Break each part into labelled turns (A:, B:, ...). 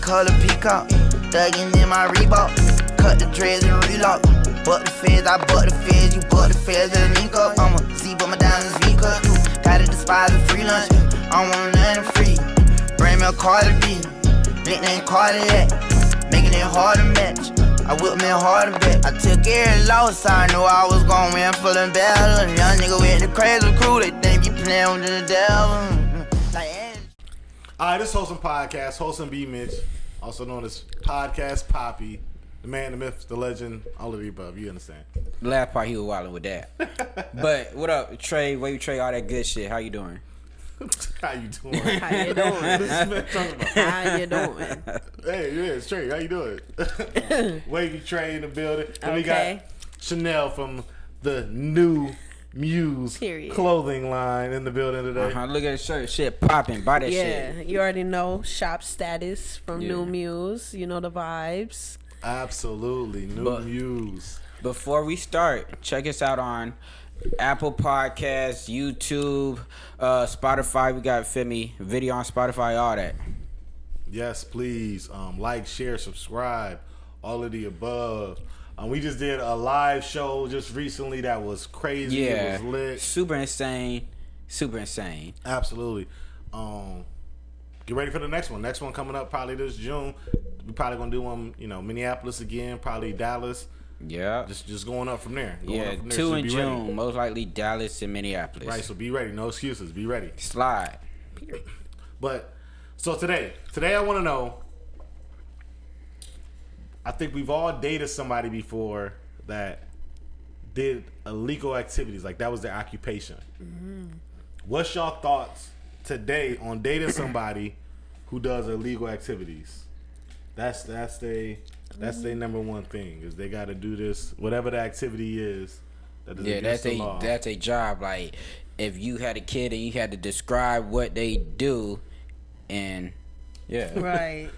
A: color peacock. Thuggin' in my Reebok. Cut the dreads and relock. Butt the feds, I butt the feds. You butt the feds and link up. I'm a Z, but my diamonds V cut. Gotta despise the free lunch. I want nothing free. Bring me a Carter B. Nickname Cardiac. Making it hard to match. I whip me hard to bet. I took every loss. I knew I was gon' win full and battle. Young nigga with the crazy crew. They think you playin' with the devil.
B: Alright, this is Wholesome Podcast. Wholesome B Mitch, also known as Podcast Poppy. The man, the myth, the legend, all of the above. You understand?
C: The last part, he was wildin' with that. But what up, Trey? Where you Trey? All that good shit. How you doing?
B: How you doing?
D: How you doing? How you doing?
B: Hey, yeah, it's Trey. How you doing? Wavy Trey in the building. And we got Shanell from the New Muse clothing line in the building today.
C: Look at the shirt. Shit popping. Buy that shit.
D: Yeah, you already know. Shop status from New Muse. You know the vibes.
B: Absolutely. New Muse.
C: Before we start, check us out on Apple Podcasts, YouTube, Spotify. We got video on Spotify, all that.
B: Yes, please. Like, share, subscribe, all of the above. We just did a live show just recently that was crazy.
C: Yeah,
B: it was lit.
C: Super insane.
B: Absolutely. Get ready for the next one. Next one coming up probably this June. We probably gonna do one, Minneapolis again, probably Dallas.
C: Yeah.
B: Just going up from there.
C: Two in June. Ready. Most likely Dallas and Minneapolis.
B: Right, so be ready. No excuses. Be ready.
C: Slide.
B: But, so today I want to know, I think we've all dated somebody before that did illegal activities. Like, that was their occupation. Mm-hmm. What's y'all thoughts today on dating somebody who does illegal activities? That's their number one thing, is they got to do this, whatever the activity is.
C: That's a job. Like, if you had a kid and you had to describe what they do, and
D: right.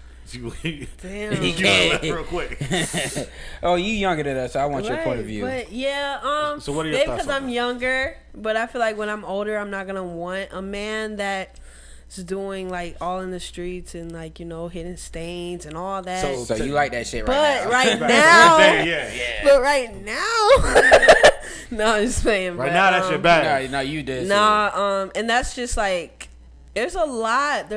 B: Damn. He can't real quick.
D: Oh,
C: you younger than us, so I want your point of view.
D: But
B: so what are your thoughts?
D: Because I'm younger, but I feel like when I'm older, I'm not gonna want a man that's doing like all in the streets and like hitting stains and all that.
C: So you like that shit right now?
D: But right now, no, I'm just saying.
B: Right now, that shit bad.
C: No, you did.
D: And that's just like there's a lot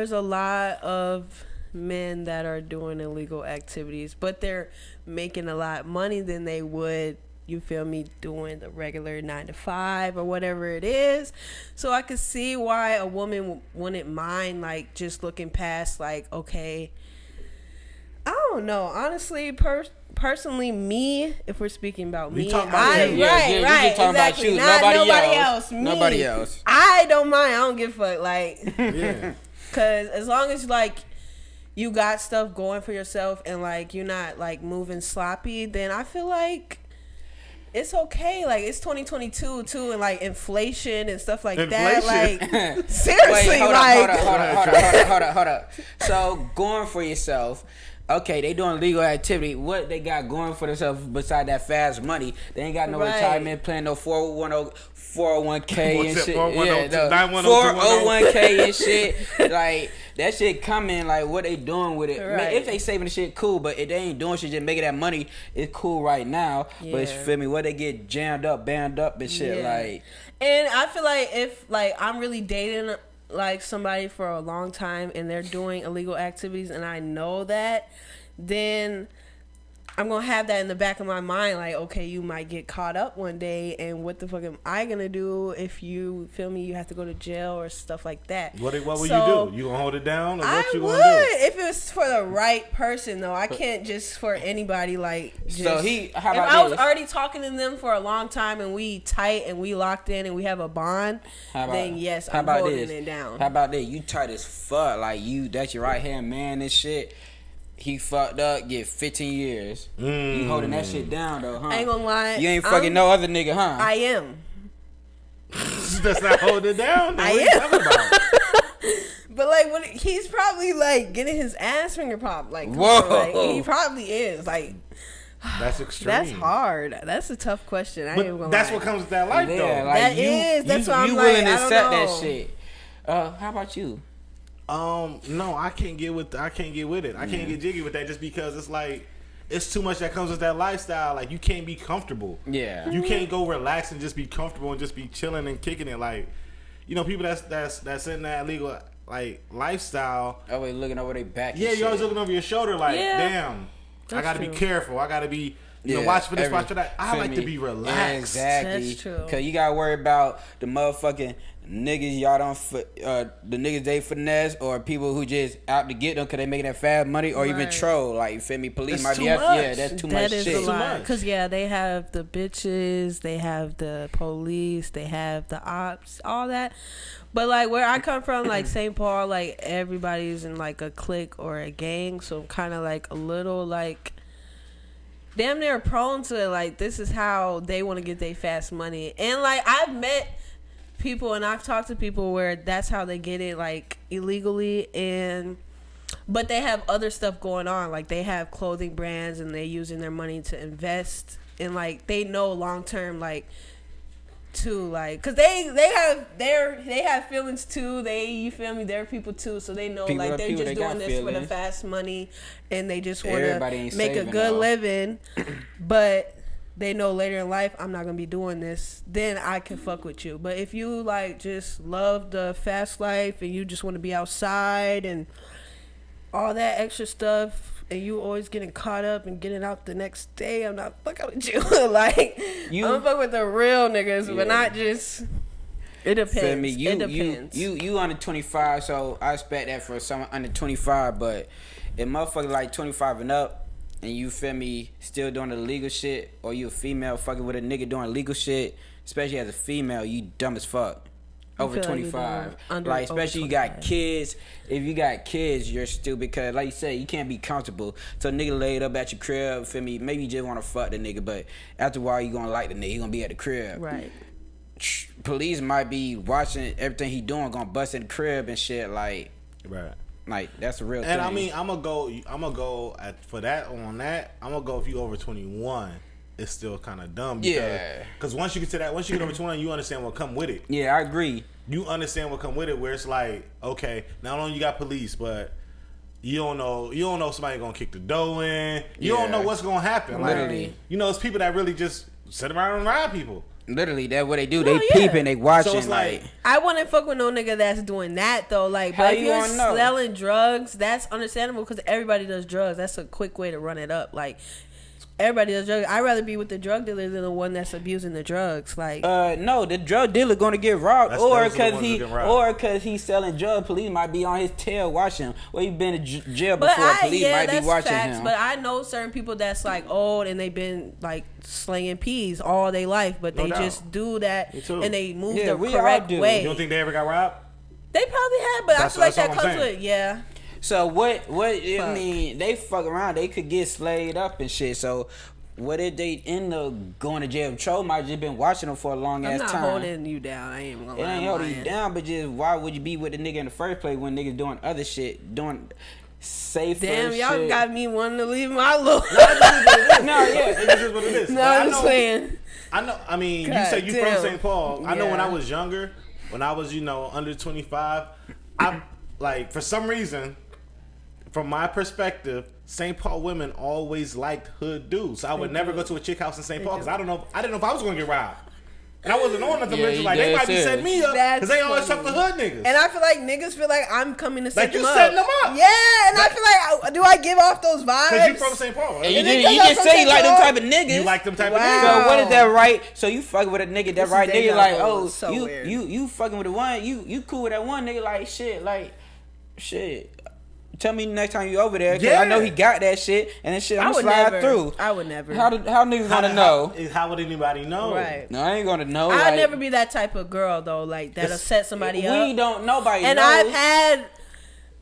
D: of men that are doing illegal activities, but they're making a lot of money than they would, you feel me, doing the regular 9 to 5 or whatever it is. So I could see why a woman wouldn't mind like just looking past like, okay, I don't know, honestly, personally, me, if we're speaking about me,
B: right,
D: exactly.
C: You. Nobody else.
D: I don't mind. I don't give a fuck. Like, because as long as like you got stuff going for yourself and like you're not like moving sloppy, then I feel like it's okay. Like, it's 2022 too, and like inflation and stuff like that. Like, seriously,
C: hold up. So going for yourself. Okay, they doing legal activity. What they got going for themselves beside that fast money? They ain't got no retirement plan, no 401k and shit. 401k and shit. Like, that shit coming. Like, what they doing with it?
D: Right.
C: Man, if they saving the shit, cool. But if they ain't doing shit, just making that money, it's cool right now. Yeah. But feel me, what they get jammed up, banned up and shit. Like,
D: and I feel like if like I'm really dating like somebody for a long time and they're doing illegal activities and I know that, then I'm gonna have that in the back of my mind, like, okay, you might get caught up one day, and what the fuck am I gonna do if you feel me? You have to go to jail or stuff like that.
B: What will you do? You gonna hold it down, or what you gonna do?
D: If it was for the right person, though. I can't just for anybody. Like, just,
C: so how about
D: if I was already talking to them for a long time and we tight and we locked in and we have a bond, then yes, I'm holding it down.
C: How about that? You tight as fuck, like that's your right hand man and shit. He fucked up, get 15 years. You holding that shit down, though, huh?
D: I ain't gonna lie.
C: You ain't fucking no other nigga, huh?
D: I am.
B: That's not holding it down.
D: I am. But, like, he's probably, like, getting his ass finger popped. Like,
C: whoa.
D: Like, he probably is. Like,
B: that's extreme.
D: That's hard. That's a tough question. I ain't gonna
B: that's
D: lie.
B: what comes with that life, though.
C: Like,
D: that's what I'm
C: you
D: like,
C: willing to
D: I don't
C: accept
D: know.
C: that shit. How about you?
B: No, I can't get with it. I can't get jiggy with that just because it's like it's too much that comes with that lifestyle. Like you can't be comfortable.
C: Yeah.
B: You can't go relax and just be comfortable and just be chilling and kicking it. Like, you know, people that's in that illegal like lifestyle.
C: Always looking over their back.
B: Yeah, you're always looking over your shoulder. Like,
D: Yeah.
B: damn, I
D: That's
B: gotta
D: true.
B: be careful. I gotta be. You know, watch for this, watch for that. I
C: feel
B: like to
C: me?
B: be relaxed.
C: Exactly.
D: That's true.
C: Cause you gotta worry about the motherfucking niggas y'all don't the niggas they finesse or people who just out to get them cause they making that fast money or even
D: Right.
C: troll. Like, you feel me? Police
B: That's
C: might be
B: too
C: after.
B: much.
C: Yeah, that's too much
D: That is
C: shit.
D: a lot.
B: much.
D: Because, yeah, they have the bitches, they have the police, they have the ops, all that. But, like, where I come from, like, St. Paul, like, everybody's in, like, a clique or a gang. So, I'm kind of, like, a little, like, damn near prone to, like, this is how they want to get their fast money. And, like, I've met people and I've talked to people where that's how they get it, like, illegally. But they have other stuff going on. Like, they have clothing brands and they're using their money to invest. And, like, they know long-term, like, too, like, because they have feelings, too. You feel me? They're people, too. So they know,
C: People
D: like,
C: are
D: they're
C: people,
D: just
C: they got
D: doing this for the
C: feelings.
D: fast money. And they just want
C: Everybody
D: to
C: ain't
D: make a
C: saving,
D: good
C: though.
D: living. But they know later in life, I'm not going to be doing this. Then I can fuck with you. But if you, like, just love the fast life and you just want to be outside and all that extra stuff, and you always getting caught up and getting out the next day, I'm not fucking with you. Like, I'm fucking with the real niggas, but not just. It depends.
C: Feel me?
D: It depends.
C: You under 25, so I expect that for someone under 25. But if motherfucker like 25 and up, and you feel me, still doing the legal shit, or you a female fucking with a nigga doing legal shit, especially as a female, you dumb as fuck. Over
D: feel like
C: 25,
D: you're
C: like especially you got
D: 25.
C: kids. If you got kids, you're stupid because, like you said, you can't be comfortable. So nigga laid up at your crib, feel me? Maybe you just want to fuck the nigga, but after a while you gonna like the nigga. You gonna be at the crib.
D: Right.
C: Police might be watching everything he doing, gonna bust in the crib and shit. Like that's a real thing.
B: And I mean, I'm gonna go for that on that. I'm gonna go if you over 21. It's still kind of dumb. Because once you get over 21, you understand what come with it.
C: Yeah, I agree.
B: You understand what come with it, where it's like, okay, not only you got police, but you don't know somebody gonna kick the dough in. You don't know what's gonna happen.
C: Literally.
B: Like, you know, it's people that really just sit around and rob people.
C: Literally, that's what they do.
D: No,
C: They
D: yeah.
C: peeping, they watching.
B: So it's like
D: I wouldn't fuck with no nigga that's doing that though. Like,
C: How
D: but if
C: you
D: you're
C: wanna know?
D: selling drugs, that's understandable because everybody does drugs. That's a quick way to run it up. Like, everybody does drugs. I'd rather be with the drug dealer than the one that's abusing the drugs. Like,
C: no, the drug dealer gonna get robbed,
B: Those
C: or
B: are the
C: because
B: ones that get robbed.
C: he's selling drugs. Police might be on his tail watching him. Well, he been in jail
D: but
C: before. Police might be
D: that's
C: watching
D: facts.
C: him.
D: But I know certain people that's like old and they've been like slinging peas all their life, but they
B: doubt.
D: just do that
B: Me too.
D: and they move
C: Yeah,
D: the
C: we all
D: correct
C: do.
D: way.
B: you don't think they ever got robbed?
D: They probably have, but I
B: That's-
D: feel like
B: that's
D: that
B: all I'm
D: comes
B: saying.
D: with
C: So what I
D: Fuck.
C: mean, they fuck around. They could get slayed up and shit. So what if they end up going to jail? Troll might just been watching them for a long
D: I'm
C: ass
D: not
C: time.
D: holding you down. I ain't gonna
C: It
D: lie.
C: ain't
D: I'm
C: holding you
D: lying.
C: down, but just why would you be with the nigga in the first place when niggas doing other shit, doing safer
D: Damn, y'all
C: shit?
D: got me wanting to leave my little.
C: No, yeah.
B: It just is what it is.
D: No,
B: But I
D: I'm
B: know-
D: just saying.
B: I know. I mean,
D: God
B: you said you
D: damn.
B: from St. Paul. I know when
D: Yeah.
B: I was younger, when I was under 25, I like for some reason, from my perspective, St. Paul women always liked hood dudes. So I would never go to a chick house in St. Paul because I didn't know if I was gonna get robbed. And I wasn't on nothing.
C: Yeah,
B: But
C: you
B: like they
C: dead
B: might be
C: serious.
B: setting me up
D: That's
B: because they always
D: funny.
B: talk to hood niggas.
D: And I feel like niggas feel like I'm coming to set
B: Like, you
D: them up.
B: setting them up.
D: Yeah, and I feel like, do I give off those vibes?
B: Because you from St. Paul.
C: And you
D: And
C: just,
D: because
C: you
D: I'm
C: just
D: from
C: say you
D: St.
C: like them
D: Paul.
C: type of niggas.
B: You like them type
D: Wow.
B: of niggas.
C: So what is that right? So you fucking with a nigga that
D: This
C: right
D: is
C: nigga
D: deja
C: like,
D: vu.
C: oh,
D: So
C: you
D: weird.
C: you fucking with the one, you cool with that one nigga like shit. Tell me next time you over there, cause I know he got that shit, and then shit I'm
D: I
C: gonna
D: would
C: slide
D: never.
C: through.
D: I would never.
C: How niggas gonna know?
B: How would anybody know?
D: Right.
C: No, I ain't gonna know.
D: I'd
C: like,
D: never be that type of girl though, like that'll set somebody up.
C: We don't. Nobody
D: And
C: knows.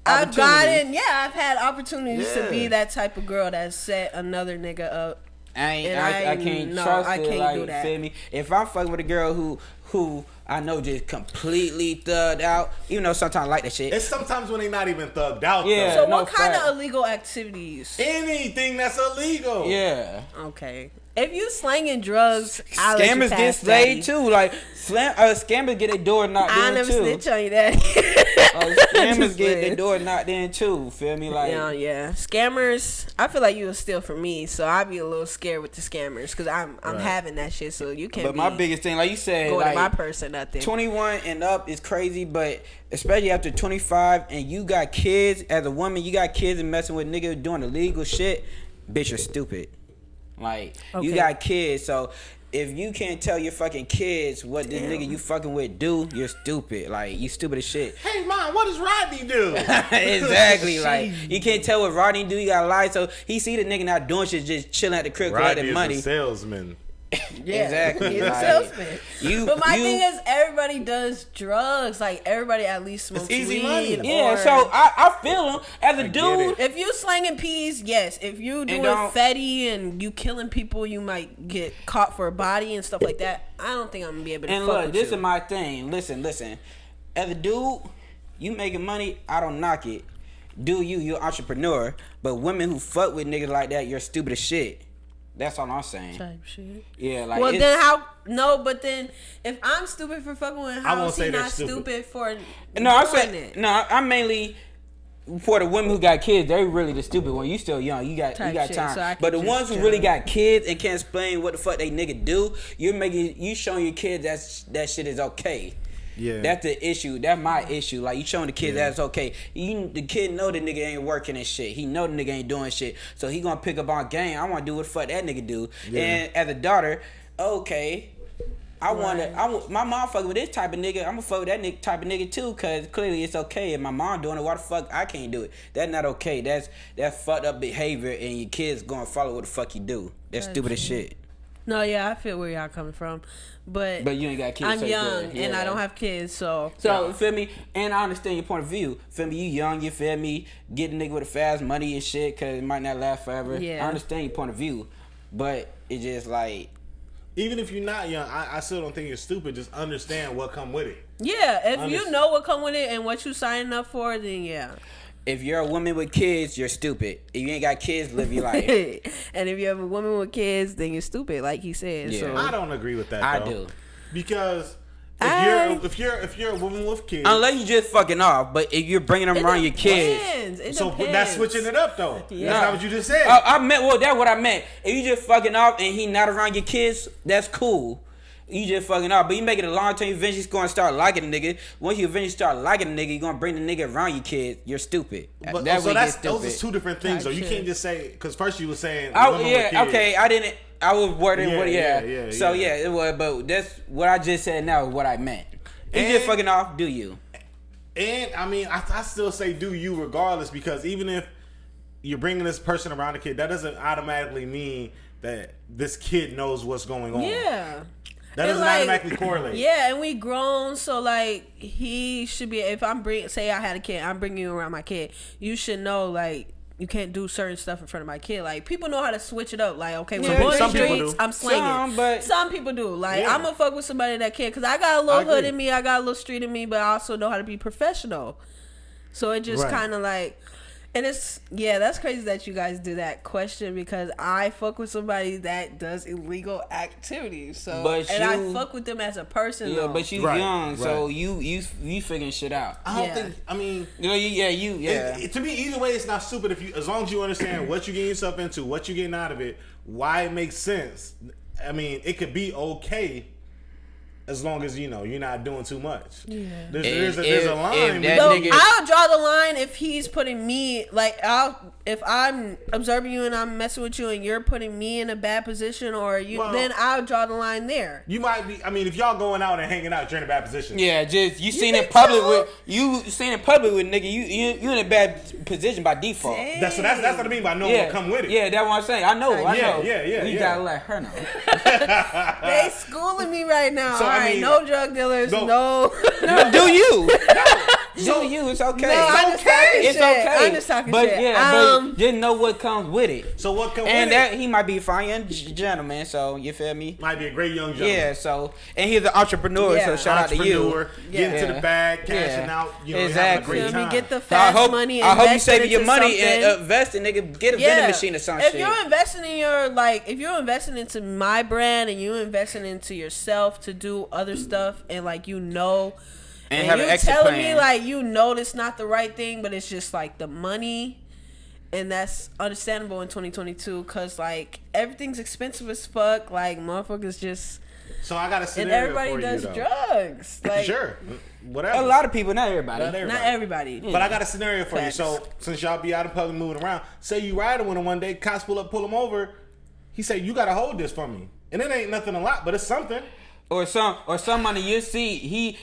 D: I've had opportunities to
B: Yeah.
D: be that type of girl that set another nigga up. And
C: I can't trust
D: I
C: it.
D: can't
C: Like,
D: do that.
C: feel me? If I'm fucking with a girl who I know just completely thugged out, even though sometimes I like that shit.
B: It's sometimes when they not even thugged out.
C: Yeah.
B: Though.
D: So
C: no
D: what kind
C: fact.
D: of illegal activities?
B: Anything that's illegal.
C: Yeah.
D: Okay. If you slanging drugs, I'll let you
C: Scammers
D: pass,
C: get slayed
D: daddy.
C: too. Like scammers get their door knocked
D: I
C: in
D: never
C: too.
D: snitch on you, daddy.
C: Scammers
D: Just
C: get their
D: playing.
C: door knocked in too. Feel me? Like
D: Yeah. Scammers. I feel like you will steal from me, so I'd be a little scared with the scammers because I'm having that shit. So you can't.
C: But my biggest thing, like you said,
D: go
C: like
D: to my purse or nothing.
C: 21 and up is crazy, but especially after 25 and you got kids, as a woman, you got kids and messing with niggas doing illegal shit, bitch, you're stupid. Like, you
D: Okay.
C: got kids, so if you can't tell your fucking kids what this nigga you fucking with do, you're stupid. Like, you stupid as shit.
B: Hey, Mom, what does Rodney do?
C: Exactly. Like, you can't tell what Rodney do, you gotta lie. So he see the nigga not doing shit, just chilling at the crib
B: Rodney
C: collecting
B: is
C: money.
B: a salesman.
D: Yeah,
C: Exactly.
D: He's a
C: Like,
D: salesman. But my thing is, everybody does drugs. Like, everybody at least smokes
B: easy
D: weed.
B: money.
C: Yeah,
D: or-
C: so I feel him as a
B: get
C: dude.
B: it.
D: If you slanging peas, yes. If you doing
C: don't-
D: fetty and you killing people, you might get caught for a body and stuff like that. I don't think I'm gonna be able to
C: And
D: fuck
C: look,
D: with
C: this
D: you.
C: is my thing. Listen. As a dude, you making money, I don't knock it. Do you're an entrepreneur. But women who fuck with niggas like that, you're stupid as shit. That's all I'm saying.
D: Type shit.
C: Yeah, like
D: Well,
C: it's,
D: then how? No, but then if I'm stupid for fucking with, how
B: won't
D: is
B: say
D: he
B: they're
D: not
B: stupid.
D: for?
C: no, I'm
D: doing
C: saying
D: it?
C: no. I'm mainly for the women who got kids. They're really the stupid one. You still young. You got
D: Type shit,
C: time.
D: so I can
C: But the
D: just
C: ones who
D: judge.
C: really got kids and can't explain what the fuck they nigga do, you showing your kids that shit is okay.
B: Yeah.
C: That's the issue. That's my issue. Like, you showing the kids that's okay. The kid know the nigga ain't working and shit. He know the nigga ain't doing shit. So he gonna pick up on game. I wanna do what the fuck that nigga do.
B: Yeah.
C: And as a daughter, okay, my mom fucking with this type of nigga. I'm gonna fuck with that nigga, type of nigga too, cause clearly it's okay. If my mom doing it, why the fuck I can't do it? That's not okay. That's fucked up behavior, and your kids gonna follow what the fuck you do. That's stupid as shit.
D: No, yeah, I feel where y'all coming from, but
C: But you ain't got kids.
D: I'm
C: so
D: young
C: good.
D: and
C: Yeah.
D: I don't have kids, so
C: So, you feel me? And I understand your point of view. Feel me? You young, you feel me? Get a nigga with a fast money and shit, cause it might not last forever.
D: Yeah.
C: I understand your point of view. But it's just like,
B: Even if you're not young, I still don't think you're stupid. Just understand what come with it.
D: yeah. If you know what come with it and what you signing up for, then yeah.
C: if you're a woman with kids, you're stupid. If you ain't got kids, live your life.
D: And if you have a woman with kids, then you're stupid, like he said.
C: Yeah.
D: So
B: I don't agree with that.
C: I
B: though.
C: do.
B: Because
D: I-
B: if you're a woman with kids,
C: Unless you just fucking off. But if you're bringing them around your kids.
D: Depends. It
B: so
D: depends.
B: that's switching it up though.
D: Yeah.
B: That's not what you just said.
C: I meant, well, that's what I meant. If you just fucking off and he not around your kids, that's cool. You just fucking off. But you make it a long term, you eventually going to start liking the nigga. Once you eventually start liking the nigga, you're going to bring the nigga around your kids. You're stupid.
B: But,
C: That
B: so
C: way
B: that's
C: you're
B: those are two different things.
D: Type
B: though. You
D: shit.
B: can't just say because first you were saying
C: I,
B: women with
C: yeah,
B: kids.
C: okay. I was wording
B: Yeah,
C: what,
B: yeah.
C: So yeah, it was. But that's what I just said. Now is what I meant. If you just
B: And-
C: fucking off, do you?
B: And I mean, I still say do you regardless because even if you're bringing this person around a kid, that doesn't automatically mean that this kid knows what's going on.
D: Yeah.
B: That
D: It's
B: doesn't
D: like-
B: automatically correlate.
D: Yeah, and we grown, so like he should be. If I'm say I had a kid, I'm bringing you around my kid. You should know like you can't do certain stuff in front of my kid. Like people know how to switch it up. Like okay, when
C: Yeah,
D: I'm going to
B: some
D: the
B: people
D: streets,
B: do.
D: I'm slinging.
C: But
D: Some people do. Like
B: Yeah.
D: I'm gonna fuck with somebody that can, cause I got a little
B: I
D: hood
B: agree.
D: in me. I got a little street in me, but I also know how to be professional. So it just
B: Right.
D: kind of like. And it's, yeah, that's crazy that you guys do that question because I fuck with somebody that does illegal activities. So,
C: But
D: and I
C: you-
D: fuck with them as a person.
C: Yeah,
D: though.
C: but you
B: Right,
C: young, so
B: right.
C: you figuring shit out.
B: I don't
D: Yeah.
B: think. I mean,
C: You know, yeah.
B: to me, either way, it's not stupid if you, as long as you understand what you're getting yourself into, what you're getting out of it, why it makes sense. I mean, it could be okay. As long as you know you're not doing too much. Yeah. There's a line.
C: if that
D: So
C: nigga-
D: I'll draw the line if he's putting me like if I'm observing you and I'm messing with you and you're putting me in a bad position or you
B: Well-
D: then I'll draw the line there.
B: You might be. I mean, if y'all going out and hanging out, you're in a bad position.
C: Yeah, just you seen in
D: think
C: public
D: so?
C: with nigga. You in a bad position by default.
D: Dang.
B: That's what I mean by knowing
C: Yeah,
B: what come with it.
C: Yeah, that's what I'm saying. I know.
B: Yeah, yeah.
C: We gotta let her know.
D: They schooling me right now.
B: So,
D: All
B: I
D: right,
B: mean-
D: no drug dealers,
B: No.
D: no.
C: Do you? Do you? It's okay.
D: No, I'm just talking
C: It's
D: shit.
C: okay.
D: I'm just talking
C: but
D: shit.
C: but just know what comes with it.
B: So what comes
C: And
B: with
C: that
B: it?
C: he might be a fine young gentleman. So you feel me?
B: Might be a great young gentleman.
C: Yeah. So and he's an entrepreneur.
D: Yeah.
C: So shout out to you.
B: Entrepreneur, getting to
C: Yeah.
B: the bag, cashing
C: Yeah.
B: out, you know,
C: Exactly.
B: having a great
D: Feel me?
B: time.
D: Get the
C: So I
D: fast money.
C: hope you
D: invest it
C: saving your
D: into
C: money and
D: something.
C: invest in nigga. Get a vending machine or some
D: if
C: shit.
D: you're investing in if you're investing into my brand and you're investing into yourself to do other stuff and like
C: And have an
D: you
C: exit
D: telling
C: plan.
D: me like it's not the right thing, but it's just like the money, and that's understandable in 2022 because like everything's expensive as fuck. Like motherfuckers just
B: So I got a
D: and
B: scenario
D: everybody
B: for
D: does
B: you, though.
D: drugs. Like
B: Sure, whatever.
C: a lot of people, not everybody.
D: not everybody.
B: But I got a scenario for
D: Facts.
B: you. So since y'all be out in public moving around, say you riding with him one day, cops pull him over. He say, "You gotta hold this for me," and it ain't nothing a lot, but it's something.
C: Or somebody you see,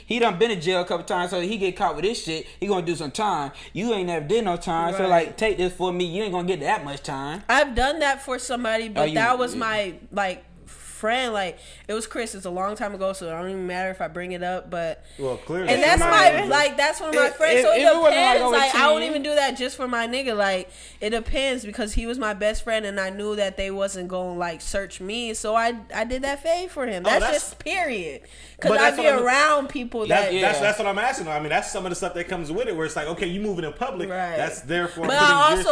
C: he done been in jail a couple times, so he get caught with this shit, he gonna do some time. You ain't never did no time, so
D: Right.
C: like take this for me. You ain't gonna get that much time.
D: I've done that for somebody, but
C: you-
D: that was my like friend. Like it was Chris. It's a long time ago, so it don't even matter if I bring it up. But
B: Well, clearly,
D: and that's
B: somebody-
D: my like that's one of my
C: If-
D: friends. So
C: if
D: it
C: it wasn't, like,
D: depends.
C: over
D: Like I
C: 10
D: wouldn't even do that just for my nigga. Like it depends because he was my best friend, and I knew that they wasn't gonna like search me. So I did that fave for him. That's
B: that's-
D: just period. Because
B: But
D: I
B: that's
D: be
B: what I'm-
D: around people that.
B: That's what I'm asking. I mean, that's some of the stuff that comes with it, where it's like, okay, you moving in public,
D: Right.
B: that's therefore.
D: But I also,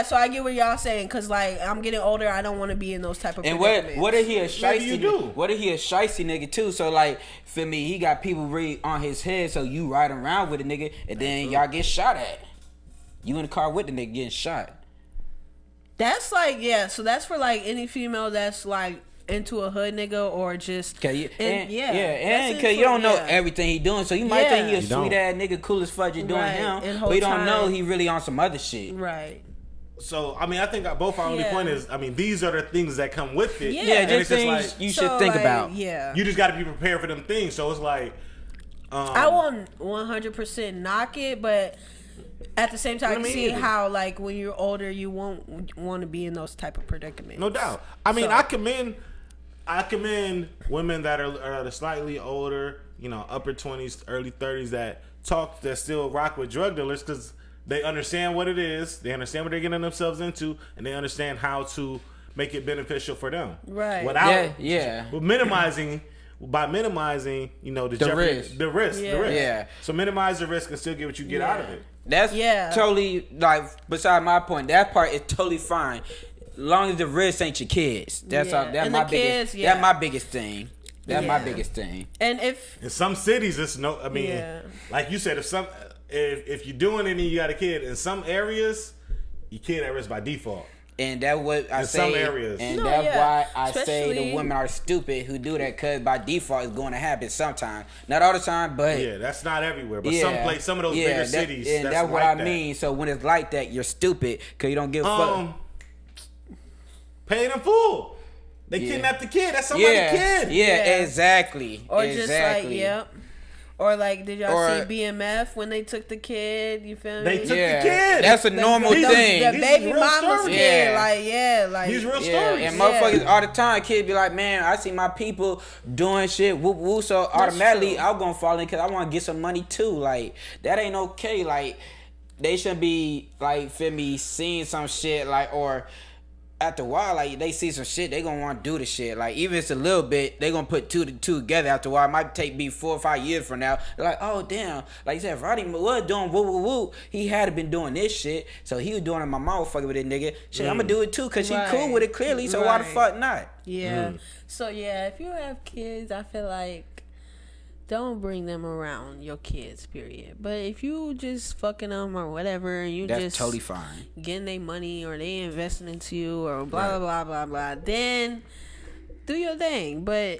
D: so I get what y'all saying because like I'm getting older. I don't want to be in those type of.
C: And
D: predicaments.
C: what if he a
B: you
C: shicey?
B: do.
C: What if he a shicey nigga too? So like for me, he got people really on his head. So you riding around with a nigga, and then y'all get shot at. You in the car with the nigga getting shot.
D: That's like so that's for like any female that's like into a hood nigga or just
C: Cause you, and
D: that's
C: cause
D: it
C: you don't
D: for-
C: know
D: yeah.
C: everything he doing, so you might
D: Yeah.
C: think he a
B: You don't.
C: sweet ass nigga, cool as fudge, you doing
D: Right,
C: him,
D: and
C: but
D: whole
C: you don't know
D: time-
C: he really on some other shit.
D: Right.
B: So I mean, I think both our only
D: Yeah.
B: point is, I mean, these are the things that come with it.
D: Yeah.
C: Yeah,
B: And
C: just
B: it's just
C: things
B: like,
C: you
D: So,
C: should think
D: like,
C: about.
D: Yeah.
B: you just got to be prepared for them things. So it's like,
D: I won't 100% knock it, but at the same time,
B: I
D: I
B: mean,
D: see
B: either.
D: how like when you're older, you won't want to be in those type of predicaments.
B: no doubt. I mean,
D: So-
B: I commend women that are slightly older, you know, upper 20s, early 30s that still rock with drug dealers because they understand what it is, they understand what they're getting themselves into, and they understand how to make it beneficial for them.
D: Right.
B: Without
C: Yeah.
B: minimizing, you know, the jeopardy,
C: risk.
B: the risk.
C: Yeah.
B: So minimize the risk and still get what you get out of it.
C: That's
D: Yeah.
C: totally like beside my point. That part is totally fine, long as the risk ain't your kids. That's
D: Yeah.
C: all. That's
D: And
C: my
D: the
C: biggest.
D: kids,
C: That's
D: yeah.
C: my biggest thing. That's my
D: Yeah.
C: biggest thing.
D: And if
B: In some cities, it's no. I mean,
D: Yeah.
B: like you said, if you're doing it and you got a kid, in some areas, your kid at risk by default.
C: And that's what I
B: In
C: say.
B: some areas.
C: And
D: No,
C: that's
D: yeah.
C: why I say
D: Especially-
C: the women are stupid who do that because by default it's going to happen sometime. Not all the time, but
B: Yeah, that's not everywhere, but
C: yeah.
B: some of those
C: Yeah,
B: bigger
C: that-
B: cities.
C: And
B: that's
C: that's what
B: like
C: I
B: that.
C: mean. So when it's like that, you're stupid because you don't give a fuck.
B: Paying in full. They
C: Yeah.
B: kidnapped the kid. That's somebody's kid.
C: Yeah,
D: Yeah.
C: exactly.
D: or
C: exactly.
D: just like or like did y'all
C: Or-
D: see BMF when they took the kid? You feel me?
B: They took
C: Yeah.
B: the kid.
C: That's a normal
B: These-
C: thing.
D: The
B: These
D: baby
B: real
D: mama's
B: stories.
D: kid,
C: Yeah.
D: like
B: These real
C: Yeah,
B: stories.
C: and motherfuckers
D: Yeah.
C: all the time, kids be like, man, I see my people doing shit, whoop whoop. So automatically,
D: true.
C: I'm gonna fall in because I want to get some money too. Like that ain't okay. Like they shouldn't be like, feel me, seeing some shit like or. After a while, like they see some shit, they gonna want to do the shit. Like even if it's a little bit, they gonna put two together. After a while, it might take me 4 or 5 years from now. They're like, oh damn, like you said, Roddy was doing woo woo woo. He had been doing this shit, so he was doing it. My mom was fucking with this nigga. Shit, I'm gonna do it too, cause she cool
D: Right.
C: with it clearly. So why the
D: Right.
C: fuck not?
D: Yeah. So yeah, if you have kids, I feel like don't bring them around your kids, period. But if you just fucking them or whatever, and you
C: That's
D: just
C: totally fine.
D: getting their money or they investing into you or blah blah blah blah blah, then do your thing. But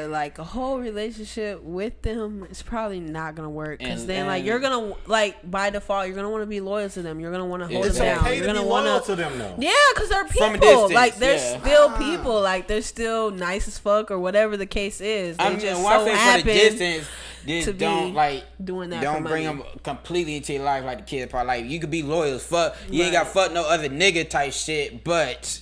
D: like a whole relationship with them is probably not gonna work because
C: And-
D: then like
C: and-
D: you're gonna like by default you're gonna want to be loyal to them. You're gonna want to hold
B: It's
D: them down.
B: okay
D: You're
B: to be
D: gonna
B: loyal
D: want
B: to them, though.
D: yeah, because they're
C: From a
D: people.
C: distance,
D: Like they're
C: yeah.
D: still people. Like they're still nice as fuck or whatever the case is. They
C: I mean,
D: just
C: when I
D: so
C: say for the
D: happen
C: distance,
D: to
C: just
D: be
C: don't like
D: doing that
C: don't
D: for
C: bring
D: money.
C: them completely into your life like the kid part. Like you could be loyal as fuck. You ain't
D: Right.
C: got fuck no other nigga type shit, but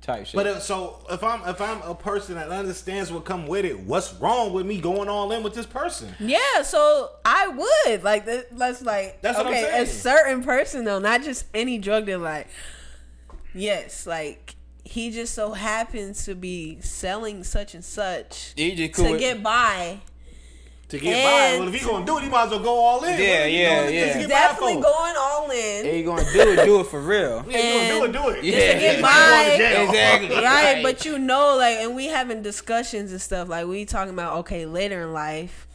C: type shit.
B: But if I'm a person that understands what come with it, what's wrong with me going all in with this person?
D: Yeah, so I would like that's like
B: That's what I'm
D: okay,
B: saying.
D: a certain person though, not just any drug dealer. Like, yes, like he just so happens to be selling such and such
C: You just cool
D: to
C: with-
D: get by.
B: To get by.
D: And-
B: Well, if he gonna do it, he might as well go all in.
C: Yeah,
B: What are you
C: yeah,
B: doing
C: yeah.
B: just to get by
D: Definitely
B: for?
D: going all in.
C: If you gonna do it for real.
B: Yeah, you gonna do it.
C: Yeah.
D: Just to get
B: You
D: by.
B: going to jail.
C: Exactly.
D: Right, but you know, like, and we having discussions and stuff. Like, we talking about, okay, later in life,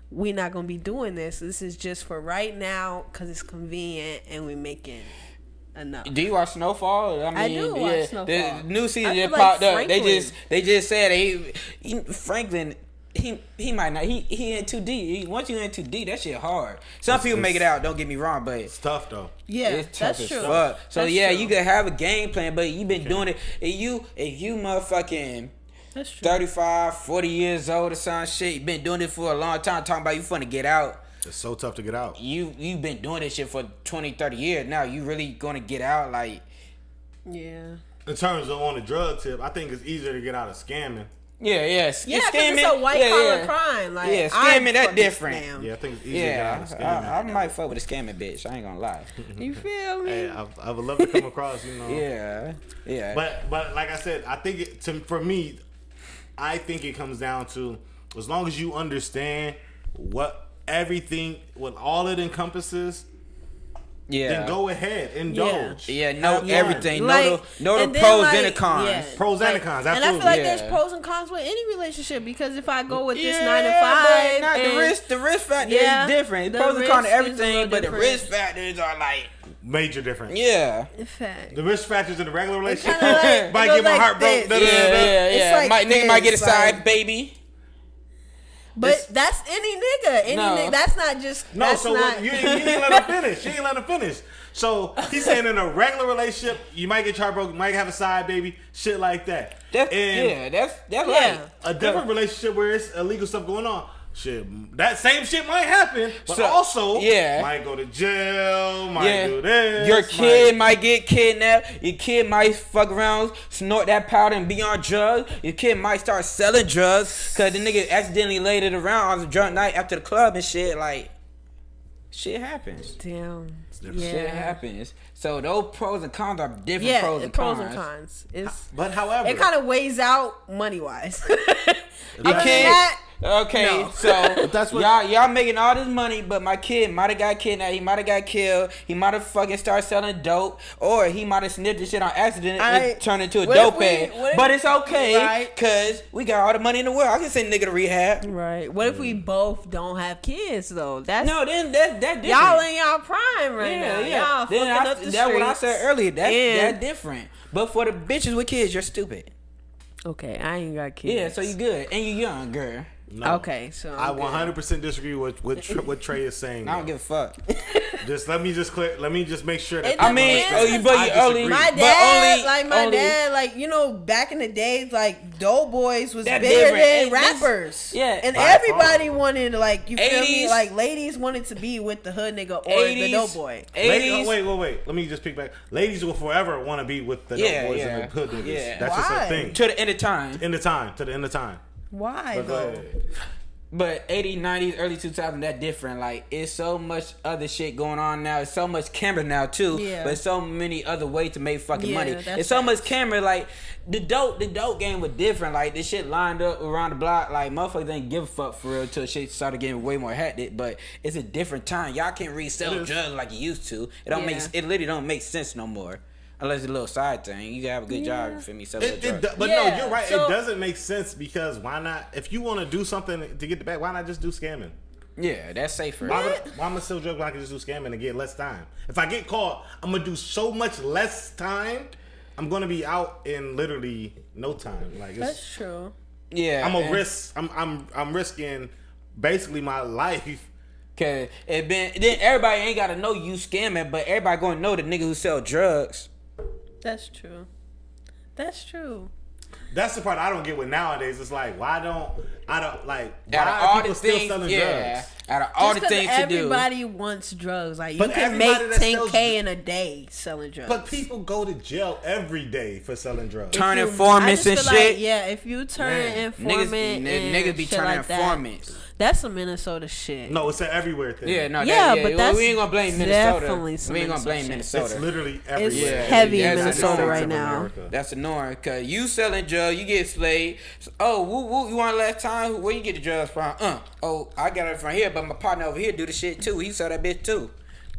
D: we not gonna be doing this. This is just for right now because it's convenient and we making enough.
C: Do you watch Snowfall?
D: I do watch Snowfall.
C: The new season
D: I
C: just
D: feel like
C: popped up.
D: Franklin-
C: They just said Franklin. He might not. He in too deep. Once you in too deep, that shit hard. Some people make it out. Don't get me wrong, but
B: It's tough though.
D: Yeah,
C: it's tough
D: that's
C: as
D: true.
C: fuck. So
D: That's
C: yeah,
D: true.
C: you could have a game plan, but you been doing it. If you motherfucking
D: That's true.
C: 35, 40 years old or some shit, you been doing it for a long time. Talking about you finna get out.
B: It's so tough to get out.
C: You've been doing this shit for 20, 30 years now. You really gonna get out? Like,
D: Yeah.
B: In terms of on the drug tip, I think it's easier to get out of scamming.
C: yeah.
D: Yeah, because it's a white collar crime. Like,
C: Yeah,
D: I
C: scamming, that
D: fucking
C: different.
D: scam.
B: Yeah, I think it's easier to get out of
C: Yeah,
B: scamming.
C: I might fuck with a scamming bitch. I ain't gonna lie.
D: You feel me?
B: Hey, I would love to come across,
C: Yeah.
B: But like I said, I think for me, I think it comes down to as long as you understand what all it encompasses,
C: yeah.
B: then go ahead, indulge.
C: Yeah, know
B: Have fun.
C: everything.
D: Like,
C: know the
D: and then,
C: pros
D: like,
C: and the cons.
D: yeah.
B: Pros and the cons,
D: And I feel
B: absolutely.
D: like
C: Yeah.
D: there's pros and cons with any relationship because if I go with this
C: Yeah,
D: 9 to
C: but
D: 5,
C: not
D: and
C: the risk factor
D: Yeah,
C: is different.
D: the
C: Pros and cons to
D: risk is a
C: everything,
D: little
C: but the
D: different.
C: risk factors are like,
B: Major difference.
C: yeah.
D: in fact,
B: The risk factors in the regular relationship
D: kinda like-
B: might
D: it goes
B: get my
D: like
B: heart broke.
D: this.
C: Yeah.
D: It's like
C: Nigga might get a
D: this,
C: side
D: like-
C: baby.
D: but that's any nigga.
C: No.
D: Nigga. That's not just.
B: No,
D: that's
B: so
D: not,
B: you ain't let him finish. She ain't let him finish. So he's saying in a regular relationship, you might get your heart broken, you might have a side baby, shit like that.
C: That's right.
B: A different relationship where it's illegal stuff going on. Shit, that same shit might happen, but
C: So,
B: also
C: yeah.
B: might go to jail, might do this.
C: Your kid might get kidnapped. Your kid might fuck around, snort that powder and be on drugs. Your kid might start selling drugs because the nigga accidentally laid it around on a drunk night after the club and shit. Like, shit happens.
D: Damn.
C: Shit happens. So those pros and cons are different
D: Yeah,
C: pros and
D: pros
C: cons.
D: and cons. It's
B: But however,
D: it kind of weighs out money wise.
C: You can't. Okay,
D: No.
C: so
B: that's what-
C: y'all making all this money, but my kid might have got kidnapped. He might have got killed. He might have fucking started selling dope, or he might have sniffed the shit on accident and turned into a
D: what if
C: dope
D: we-
C: head.
D: what if-
C: But it's okay,
D: Right.
C: cause we got all the money in the world. I can send nigga to rehab.
D: Right. What if we both don't have kids though? That's
C: No, then that different.
D: y'all in y'all prime right now. Y'all
C: Then
D: fucking up the
C: that's what I said
D: streets.
C: earlier. That's
D: And-
C: different. But for the bitches with kids, you're stupid.
D: Okay, I ain't got kids.
C: Yeah, so you good and you young, girl.
B: no.
D: Okay, so
B: I
D: I'm good.
B: 100% disagree with what Trey is saying.
C: I don't give a fuck.
B: Just let me just make sure that
D: It
C: I mean,
D: depends.
C: oh, but
B: I
C: you only
B: disagree.
D: My
C: but
D: dad,
C: only-
D: like my
C: only-
D: dad, like you know, back in the days, like Doughboys was
C: That
D: bigger
C: different.
D: than
C: And this-
D: rappers.
C: yeah.
D: and
B: By
D: everybody wanted to, like, you feel me?
C: 80s.
D: Like ladies wanted to be with the hood nigga or the
C: 80s.
D: Doughboy.
C: 80s.
B: Wait. Let me just pick back. Ladies will forever want to be with the dope boys and the hood niggas.
C: Yeah.
B: That's just
D: Why?
B: a thing.
C: To the end of time.
B: To the end of time.
D: Why
B: But go
D: though?
B: ahead.
C: But 80s, 90s, early 2000s, that different. Like, it's so much other shit going on now. It's so much camera now, too.
D: Yeah.
C: But so many other ways to make fucking
D: Yeah,
C: money.
D: that's
C: It's so
D: facts.
C: much camera. Like, the dope game was different. Like, this shit lined up around the block. Like, motherfuckers didn't give a fuck for real until shit started getting way more hectic. But it's a different time. Y'all can't really sell
B: It is.
C: drugs like you used to. It don't
D: Yeah.
C: it literally don't make sense no more. Unless it's a little side thing. You gotta have a good job, you feel me? Sell
B: But
C: drugs.
B: no,
D: Yeah,
B: you're right.
D: so-
B: It doesn't make sense because why not? If you want to do something to get the back, why not just do scamming?
C: Yeah, that's safer.
B: Why am I gonna sell drugs when I can just do scamming and get less time? If I get caught, I'm gonna do so much less time. I'm gonna be out in literally no time. Like
D: That's true.
C: Yeah.
B: I'm a
C: and-
B: risk. I'm risking basically my life.
C: Cause then everybody ain't gotta know you scamming, but everybody gonna know the nigga who sell drugs.
D: That's true. That's true.
B: That's the part I don't get with nowadays. It's like, why are people still selling drugs?
C: Out of all the things to do.
D: Everybody wants drugs. Like,
B: But
D: you can make
B: everybody that
D: $10K in a day selling drugs.
B: But people go to jail every day for selling drugs.
C: Turn informants and shit.
D: If you turn informant
C: niggas be turning informants.
D: That's some Minnesota shit.
B: No, it's an everywhere thing.
C: Yeah, but that's we ain't gonna blame Minnesota.
D: Definitely some
C: we ain't gonna blame Minnesota.
B: It's literally everywhere.
D: It's heavy in Minnesota right now.
C: That's annoying because you selling drugs, you get slayed. So, you want last time? Where you get the drugs from? I got it from here, but my partner over here do the shit too. He sell that bitch too.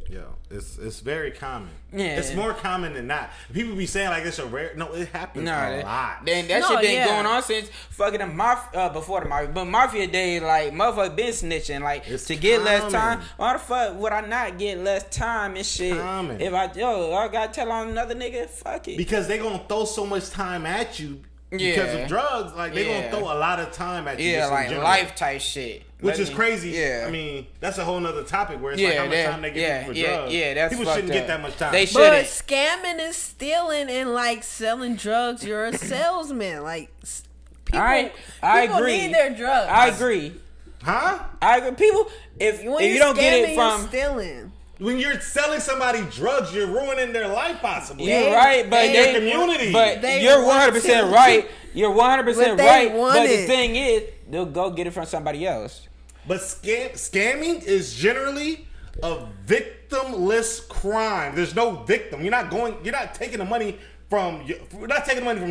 B: Yo, it's very common.
C: Yeah.
B: It's more common than not. People be saying like it's a rare. No, it happens a lot.
C: Then that shit been going on since fucking the mafia, before the mafia. But mafia days, like motherfucker been snitching. Like
B: it's
C: to get less time. Why the fuck would I not get less time and shit?
B: Common.
C: If I gotta tell on another nigga, fuck it.
B: Because they gonna throw so much time at you because of drugs. Like they gonna throw a lot of time at you.
C: Yeah, like life type shit.
B: Which is crazy.
C: Yeah.
B: I mean, that's a whole nother topic where it's like how much time they get for drugs.
C: Yeah, that's
B: people shouldn't get that much time.
C: They shouldn't.
D: But scamming and stealing and like selling drugs, you're a salesman. Like people,
C: I
D: people
C: agree.
D: need their drugs.
C: I agree.
B: Huh?
C: I agree. People, if you don't get it from
D: you're stealing.
B: When you're selling somebody drugs, you're ruining their life possibly.
C: You're right, but
B: their community.
C: But
D: They
C: you're
D: want
C: 100%
D: to.
C: right. You're 100% right. But the
D: it.
C: thing is, they'll go get it from somebody else.
B: But scamming is generally a victimless crime. There's no victim. You're not taking the money from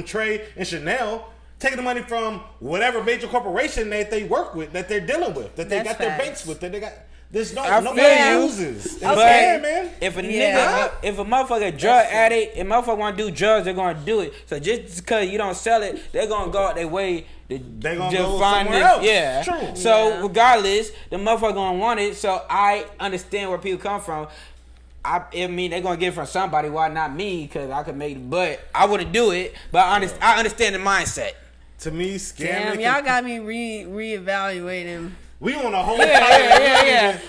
B: Trey and Shanell. Taking the money from whatever major corporation that they work with, that they're dealing with, that they got their banks with, that they got. There's nobody loses.
C: But
B: man.
C: If a nigga, if a motherfucker drug addict, if motherfucker want to do drugs, they're gonna do it. So just because you don't sell it, they're gonna go out their way. They
B: gonna go somewhere else.
C: Yeah.
B: True.
C: So regardless, the motherfucker gonna want it. So I understand where people come from. I mean, they're gonna get it from somebody. Why not me? Because I could make it, but I wouldn't do it. But I understand the mindset.
B: To me, scamming.
D: Damn, y'all got me reevaluating.
B: We on a whole
C: Yeah.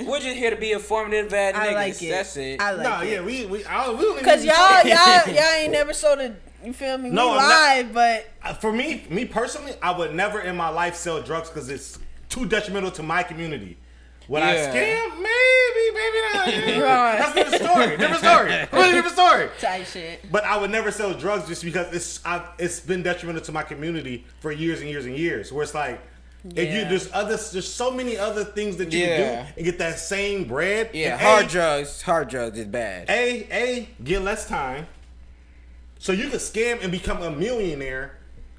C: We're just here to be informative bad niggas.
D: I like it.
C: That's it.
D: I like it.
B: Yeah, we don't
D: Because y'all ain't never sold a. You feel me?
B: No,
D: we live, but
B: for me personally, I would never in my life sell drugs because it's too detrimental to my community. Would I scam? Maybe not.
D: Right.
B: That's a different story. Really different story.
D: type shit.
B: But I would never sell drugs just because it's been detrimental to my community for years and years and years. Where it's like, if there's so many other things that you can do and get that same bread.
C: Yeah,
B: and
C: hard drugs is bad.
B: Get less time. So you could scam and become a millionaire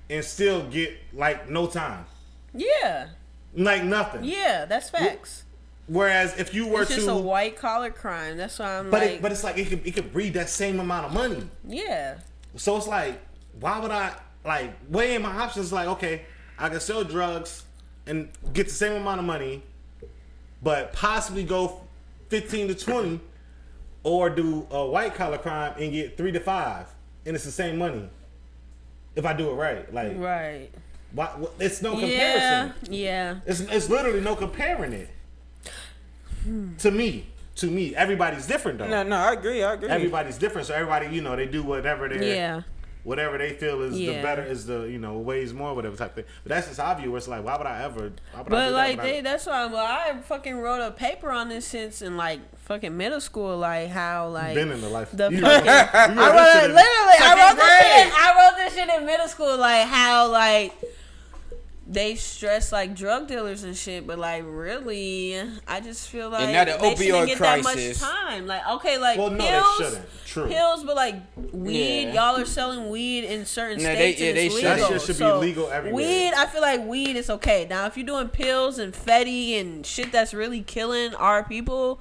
B: and still get like no time.
D: Yeah.
B: Like nothing.
D: Yeah, that's facts.
B: Whereas if you were
D: it's just a white collar crime. That's why I'm
B: but it's like it could breed that same amount of money.
D: Yeah.
B: So it's like, why would I weighing my options? Like, okay, I can sell drugs and get the same amount of money, but possibly go 15 to 20, or do a white collar crime and get 3 to 5, and it's the same money. If I do it right, like
D: right.
B: It's no comparison.
D: Yeah.
B: It's literally no comparing it. To me, everybody's different though.
C: No, I agree.
B: Everybody's different, so everybody, they do whatever they feel is the better, is the weighs more, whatever type thing. But that's just obvious. Where it's like, why would I ever?
D: But like that's why I fucking wrote a paper on this since in like fucking middle school, like how like
B: been in the life.
D: I wrote this shit in middle school, like how like they stress like drug dealers and shit, but like really, I just feel like
C: and now the
D: they shouldn't
C: opioid
D: get
C: crisis.
D: that much time. Like okay, like
B: well, no,
D: pills,
B: they shouldn't. True.
D: Pills, but like weed, y'all are selling weed in certain states. And it's legal.
B: That shit should be legal everywhere.
D: Weed, I feel like weed is okay. Now, if you're doing pills and fetty and shit that's really killing our people,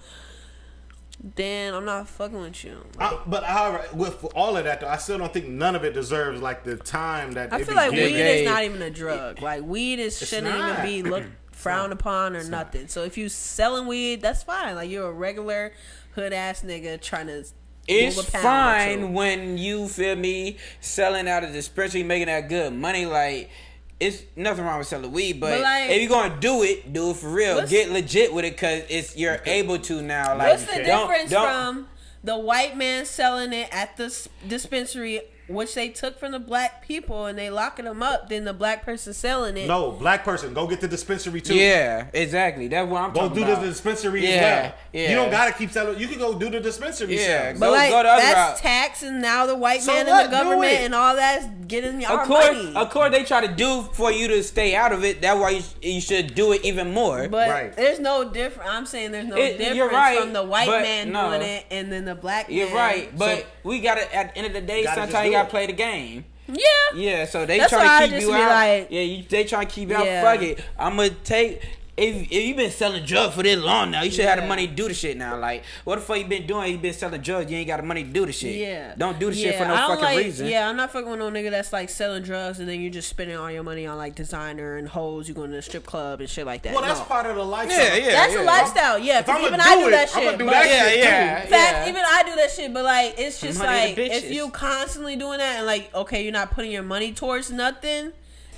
D: then I'm not fucking with you.
B: But however, with all of that though, I still don't think none of it deserves like the time that
D: I feel like weed is not even a drug. Like weed shouldn't even be frowned upon or nothing. So if you selling weed, that's fine. Like you're a regular hood ass nigga trying to.
C: It's fine when you feel me selling out of the dispensary, making that good money. Like it's nothing wrong with selling weed, but like, if you're gonna do it for real. Get legit with it because you're able to now. Like
D: what's the difference from the white man selling it at the dispensary, which they took from the black people, and they locking them up. Then the black person selling it.
B: No, black person, go get the dispensary too.
C: Yeah, exactly. That's what I'm talking about.
B: Go do the dispensary as well. Yeah. You don't gotta keep selling. You can go do the dispensary.
C: Yeah,
D: but like go that's tax, and now the white man and the government and all that's getting our money.
C: Of course, they try to do for you to stay out of it. That's why you should do it even more.
D: But there's no difference. I'm saying there's no difference from the white man doing it and then the black man.
C: You're right, but we gotta at the end of the day. Sometimes you gotta play the game. Yeah. So they try to keep you out. Like, they try to keep you out. Fuck it. I'm gonna take. If you've been selling drugs for this long now, you should have the money to do the shit now. Like, what the fuck you been doing? You been selling drugs, you ain't got the money to do the shit. Yeah. Don't do the shit for no fucking reason.
D: Yeah, I'm not fucking with no nigga that's like selling drugs and then you're just spending all your money on like designer and hoes. You going to the strip club and shit like that.
B: Well, that's part of the lifestyle.
D: That's a lifestyle. Yeah, even I do that shit.
B: I'm gonna do that shit too.
D: In fact, even I do that shit, but like, it's just like, if you constantly doing that and like, okay, you're not putting your money towards nothing,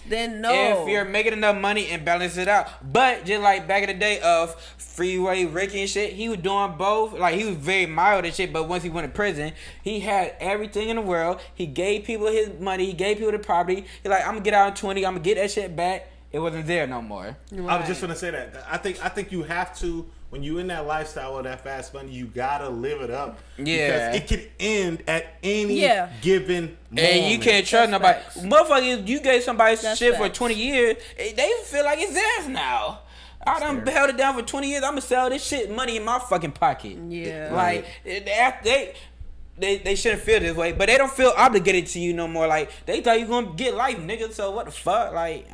D: then no.
C: If you're making enough money and balance it out. But just like back in the day of Freeway Ricky and shit, he was doing both. Like, he was very mild and shit, but once he went to prison, he had everything in the world. He gave people his money. He gave people the property. He's like, I'm gonna get out in 20. I'm gonna get that shit back. It wasn't there no more.
B: Right. I was just gonna say that. I think you have to, when you in that lifestyle or that fast money, you gotta live it up. Yeah. Because it could end at any given moment.
C: And you can't trust nobody. Motherfucker, you gave somebody shit for 20 years, they feel like it's theirs now. I done held it down for 20 years. I'm gonna sell this shit, money in my fucking pocket. Yeah. Like, they shouldn't feel this way, but they don't feel obligated to you no more. Like, they thought you gonna get life, nigga. So what the fuck? Like,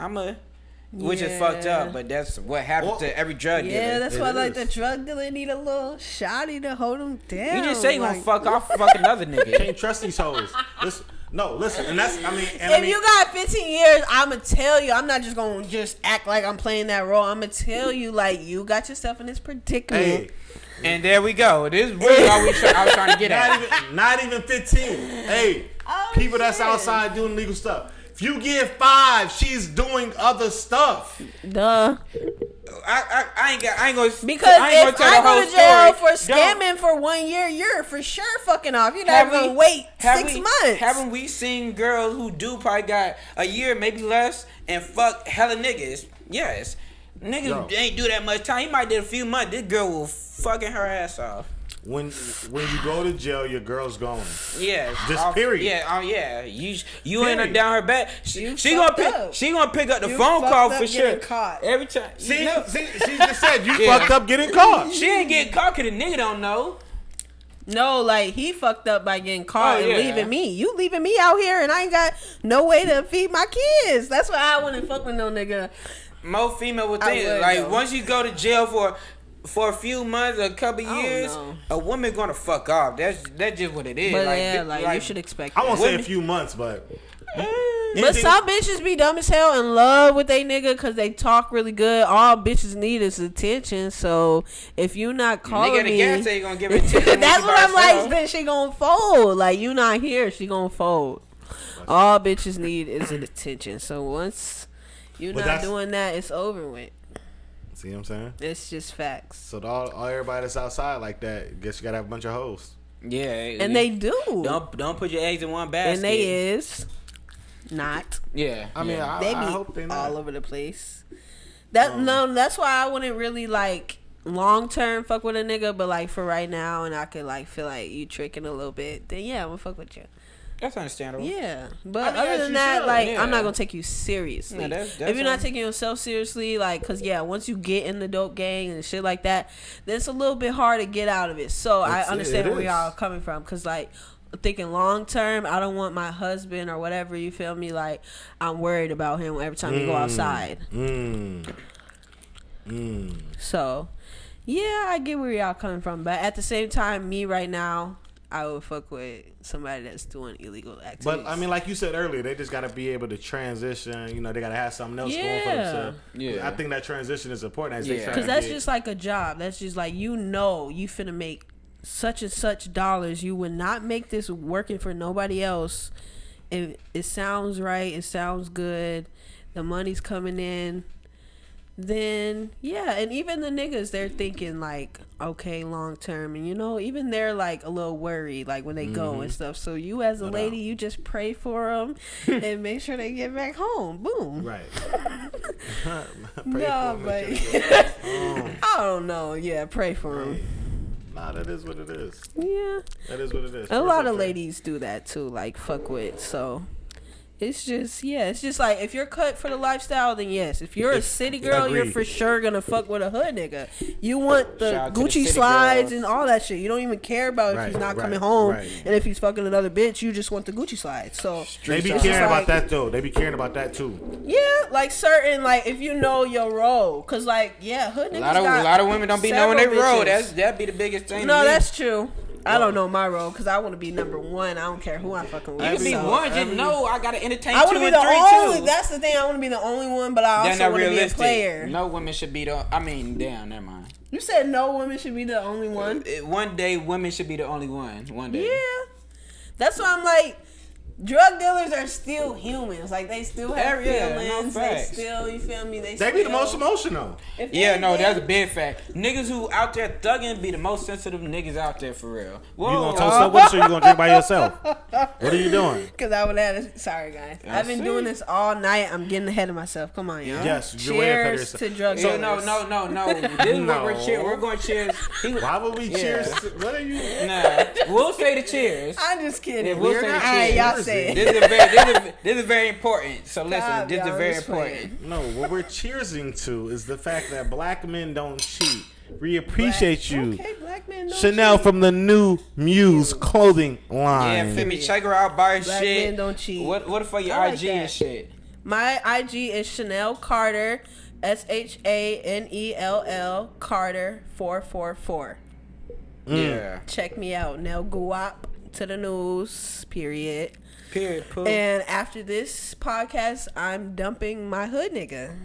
C: which is fucked up, but that's what happens to every drug dealer.
D: Yeah, that's why like the drug dealer need a little shotty to hold him down.
C: You just say you gonna fuck off another nigga.
B: Can't trust these hoes. Listen, and that's
D: if you got 15 years, I'ma tell you, I'm not just gonna just act like I'm playing that role. I'ma tell you, like, you got yourself in this predicament.
C: Hey. And there we go. This is really all I was trying to get at.
B: Not even 15. Hey, people that's outside doing legal stuff. If you give 5, she's doing other stuff.
D: Duh.
C: I ain't gonna.
D: Because if I go to jail for scamming for 1 year, you're for sure fucking off. You're not gonna wait 6 months.
C: Haven't we seen girls who probably got a year, maybe less, and fuck hella niggas? Yes. Niggas ain't do that much time. He might did a few months. This girl will fucking her ass off.
B: When you go to jail, your girl's going.
C: Yeah.
B: Just period.
C: Yeah. You ain't her down her back. She gonna pick up the phone call for sure.
D: Caught.
C: Every time.
B: See, she just said you fucked up getting caught.
C: She ain't getting caught because the nigga don't know.
D: No, like, he fucked up by getting caught and leaving me. You leaving me out here and I ain't got no way to feed my kids. That's why I wouldn't fuck with no nigga.
C: Most female would think like once you go to jail for a few months, a couple years, a woman gonna fuck off. That's just what it is.
D: But like you should expect that.
B: I won't say a few months, but
D: but some bitches be dumb as hell in love with they nigga because they talk really good. All bitches need is attention. So if you not calling me,
C: gas ain't gonna give it attention.
D: That's what I'm like. Then she gonna fold. Like, you not here, she gonna fold. All bitches need is an attention. So once you not doing that, it's over with.
B: See what I'm saying?
D: It's just facts.
B: So all everybody that's outside like that, guess you gotta have a bunch of hoes.
C: Yeah,
D: and they do.
C: Don't put your eggs in one basket.
D: And they is not.
C: Yeah,
B: I mean,
D: they
B: I
D: be
B: hope they
D: all over the place. That's why I wouldn't really like long term fuck with a nigga, but like for right now, and I could like feel like you tricking a little bit. Then I'm gonna fuck with you.
C: That's understandable.
D: Yeah, but other than that, like, I'm not gonna take you seriously. No, that's if you're not taking yourself seriously, like, cause once you get in the dope gang and shit like that, then it's a little bit hard to get out of it. So I understand where y'all are coming from, cause like thinking long term, I don't want my husband or whatever. You feel me? Like, I'm worried about him every time we go outside. So I get where y'all coming from, but at the same time, me right now, I would fuck with somebody that's doing illegal activities.
B: But I mean, like you said earlier, they just got to be able to transition. You know, they got to have something else going for themselves. Yeah, I think that transition is important.
D: Because that's just like a job. That's just like, you finna make such and such dollars. You would not make this working for nobody else. It sounds right. It sounds good. The money's coming in. then yeah, and even the niggas, they're thinking like, okay, long term, and even they're like a little worried, like when they go and stuff. So you as a lady, you just pray for them and make sure they get back home. Boom.
B: Right.
D: No, but I don't know. Yeah, pray for them.
B: Nah, that is what it is.
D: Yeah,
B: that is what it is.
D: A lot of ladies do that too, like fuck with. So it's just like, if you're cut for the lifestyle, then yes. If you're a city girl, you're for sure gonna fuck with a hood nigga. You want the Gucci slides and all that shit. You don't even care about if he's not coming home, and if he's fucking another bitch, you just want the Gucci slides. So
B: they be caring about that though. They be caring about that too.
D: Yeah, like certain, like if you know your role, cause like hood niggas.
C: A lot of women don't be knowing their role. That'd be the biggest thing.
D: No, that's true. I don't know my role because I want to be number one. I don't care who I'm fucking with.
C: You can be one, just know I gotta entertain
D: I
C: 2 and 3
D: only,
C: too.
D: That's the thing. I want to be the only one, but I also want to be a player.
C: No women should be the. I mean, damn, never mind.
D: You said no women should be the only one.
C: One day, women should be the only one. One day.
D: Yeah, that's why I'm like, drug dealers are still humans. Like they still have feelings. They still, you feel me? They
B: be the most emotional.
C: That's a big fact. Niggas who out there thugging be the most sensitive niggas out there for real.
B: Whoa. You gonna toast up with us, or you gonna drink by yourself? What are you doing?
D: Because I would have. Sorry, guys. I've been doing this all night. I'm getting ahead of myself. Come on, y'all.
B: Yes.
D: Cheers to drug dealers.
C: No. This is what we're cheers. We're going to cheers.
B: Why would we cheers? What are you?
C: Nah. We'll say the cheers.
D: I'm just kidding.
C: Yeah, we'll say the cheers.
D: All right, y'all say
C: it. This is very important. So listen, this is very important.
B: No, what we're cheersing to is the fact that black men don't cheat. We appreciate you.
D: Okay, black men don't
B: Shanell
D: cheat.
B: from the new Muse clothing line.
C: Yeah, feel me? Check her out, buy her
D: Black
C: shit.
D: men don't cheat.
C: What the fuck your
D: I like
C: IG
D: that.
C: and shit?
D: My IG is Shanell Carter, SHANELL Carter 444.
C: Yeah.
D: Check me out. Nell Guap to the news. Period.
C: Poo.
D: And after this podcast, I'm dumping my hood nigga.